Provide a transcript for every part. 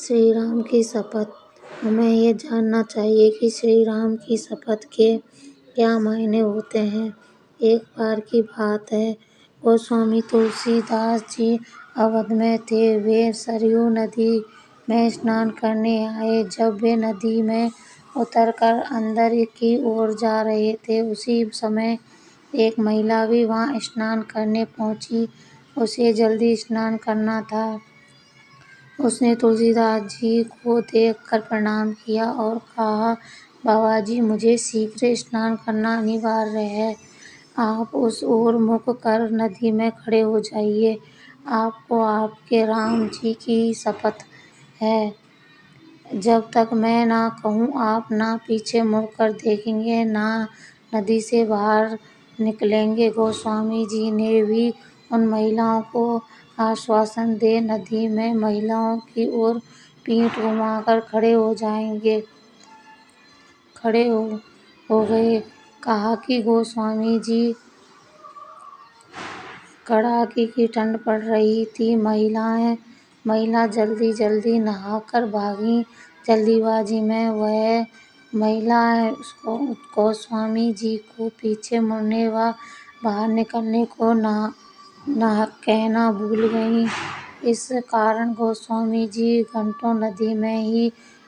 श्री राम की शपथ। हमें ये जानना चाहिए कि श्री राम की शपथ के क्या मायने होते हैं। एक बार की बात है, गोस्वामी तुलसीदास जी अवध में थे। वे सरयू नदी में स्नान करने आए। जब वे नदी में उतरकर अंदर की ओर जा रहे थे, उसी समय एक महिला भी वहां स्नान करने पहुंची। उसे जल्दी स्नान करना था। उसने तुलसीदास जी को देखकर प्रणाम किया और कहा, बाबा जी, मुझे शीघ्र स्नान करना अनिवार्य है। आप उस ओर मुख कर नदी में खड़े हो जाइए। आपको आपके राम जी की शपथ है, जब तक मैं ना कहूँ आप ना पीछे मुड़कर देखेंगे, ना नदी से बाहर निकलेंगे। गोस्वामी जी ने भी उन महिलाओं को आश्वासन दे नदी में महिलाओं की ओर पीठ घुमाकर खड़े हो गए। कहा कि गोस्वामी जी, कड़ाके की ठंड पड़ रही थी। महिला जल्दी जल्दी नहाकर भागी। जल्दीबाजी में वह महिला गोस्वामी जी को पीछे मुड़ने व बाहर निकलने को कहना भूल गईं। इस कारण गोस्वामी जी घंटों नदी में ही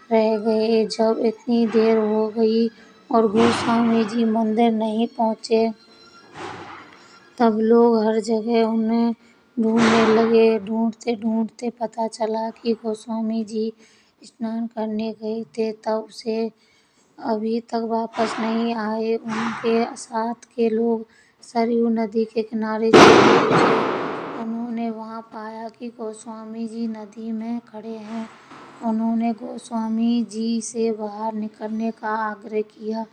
रह गए। जब इतनी देर हो गई और गोस्वामी जी मंदिर नहीं पहुंचे, तब लोग हर जगह उन्हें ढूंढने लगे। ढूंढते ढूंढते पता चला कि गोस्वामी जी स्नान करने गए थे, तब से अभी तक वापस नहीं आए। उनके साथ के लोग सरयू नदी के किनारे चले पहुंचे। उन्होंने वहां पाया कि गोस्वामी जी नदी में खड़े हैं। उन्होंने गोस्वामी जी से बाहर निकलने का आग्रह किया।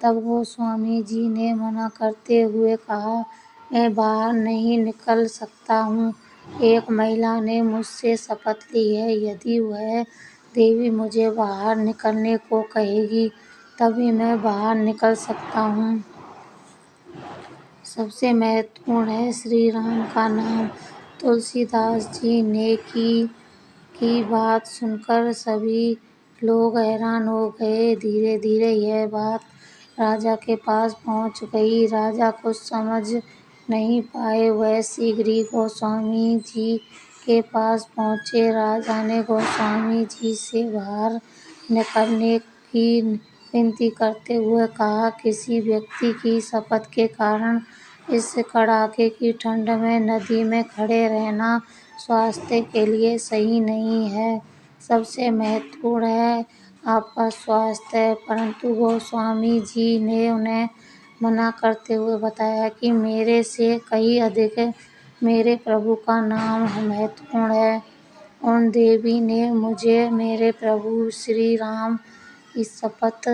तब गोस्वामी जी ने मना करते हुए कहा, मैं बाहर नहीं निकल सकता हूँ। एक महिला ने मुझसे शपथ ली है, यदि वह देवी मुझे बाहर निकलने को कहेगी, तभी मैं बाहर निकल सकता हूँ। सबसे महत्वपूर्ण है श्री राम का नाम। तुलसीदास जी ने की बात सुनकर सभी लोग हैरान हो गए। धीरे धीरे यह बात राजा के पास पहुंच गई। राजा कुछ समझ नहीं पाए। वह शीघ्र ही गोस्वामी जी के पास पहुंचे। राजा ने गोस्वामी जी से बाहर निकलने की विनती करते हुए कहा, किसी व्यक्ति की शपथ के कारण इस कड़ाके की ठंड में नदी में खड़े रहना स्वास्थ्य के लिए सही नहीं है। सबसे महत्वपूर्ण है आपका स्वास्थ्य। परंतु गोस्वामी जी ने उन्हें मना करते हुए बताया कि मेरे से कहीं अधिक मेरे प्रभु का नाम महत्वपूर्ण है। उन देवी ने मुझे मेरे प्रभु श्री राम की शपथ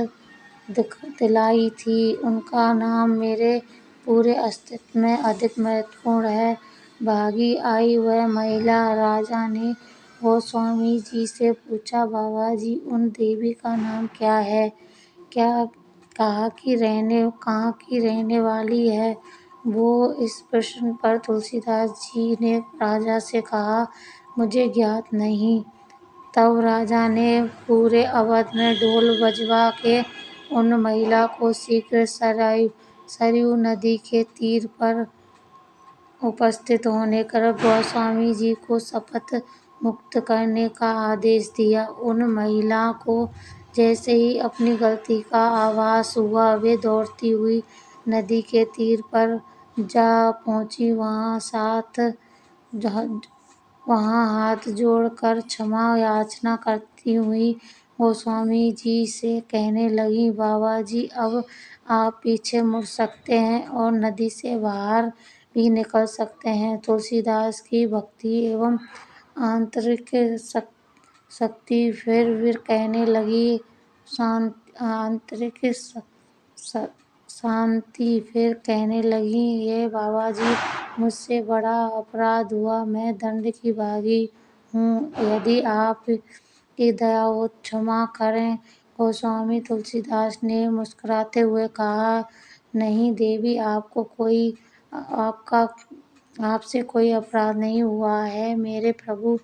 दिलाई थी। उनका नाम मेरे पूरे अस्तित्व में अधिक महत्वपूर्ण है। भागी आई वह महिला। राजा ने गोस्वामी जी से पूछा, बाबा जी, उन देवी का नाम क्या है? कहाँ की रहने वाली है वो? इस प्रश्न पर तुलसीदास जी ने राजा से कहा, मुझे ज्ञात नहीं। तब राजा ने पूरे अवध में ढोल बजवा के उन महिला को शीघ्र सरयू नदी के तीर पर उपस्थित होने कर गोस्वामी जी को शपथ मुक्त करने का आदेश दिया। उन महिला को जैसे ही अपनी गलती का आभास हुआ, वे दौड़ती हुई नदी के तीर पर जा पहुंची। वहां हाथ जोड़कर क्षमा याचना करती हुई गोस्वामी जी से कहने लगी, बाबा जी, अब आप पीछे मुड़ सकते हैं और नदी से बाहर भी निकल सकते हैं। तुलसीदास की भक्ति एवं आंतरिक शक्ति फिर कहने लगी, शांति फिर कहने लगी, ये बाबा जी, मुझसे बड़ा अपराध हुआ। मैं दंड की भागी हूँ। यदि आप की दया हो क्षमा करें। गोस्वामी तुलसीदास ने मुस्कुराते हुए कहा, नहीं देवी, आपसे कोई अपराध नहीं हुआ है। मेरे प्रभु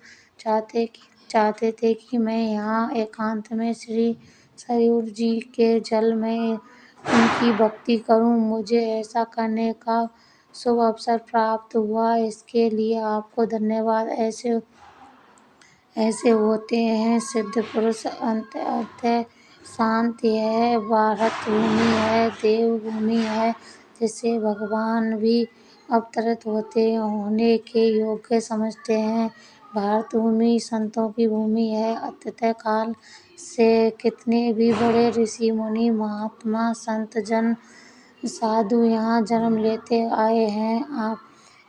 चाहते थे कि मैं यहाँ एकांत में श्री सरयू जी के जल में उनकी भक्ति करूं। मुझे ऐसा करने का शुभ अवसर प्राप्त हुआ, इसके लिए आपको धन्यवाद। ऐसे ऐसे होते हैं सिद्ध पुरुष। अंततः शांत यह भारत भूमि है, देव भूमि है, जिसे भगवान भी अवतरित होने के योग्य समझते हैं। भारत भूमि संतों की भूमि है। अतीत काल से कितने भी बड़े ऋषि मुनि महात्मा संत जन साधु यहाँ जन्म लेते आए हैं। आप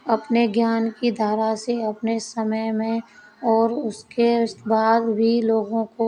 अपने ज्ञान की धारा से अपने समय में और उसके बाद भी लोगों को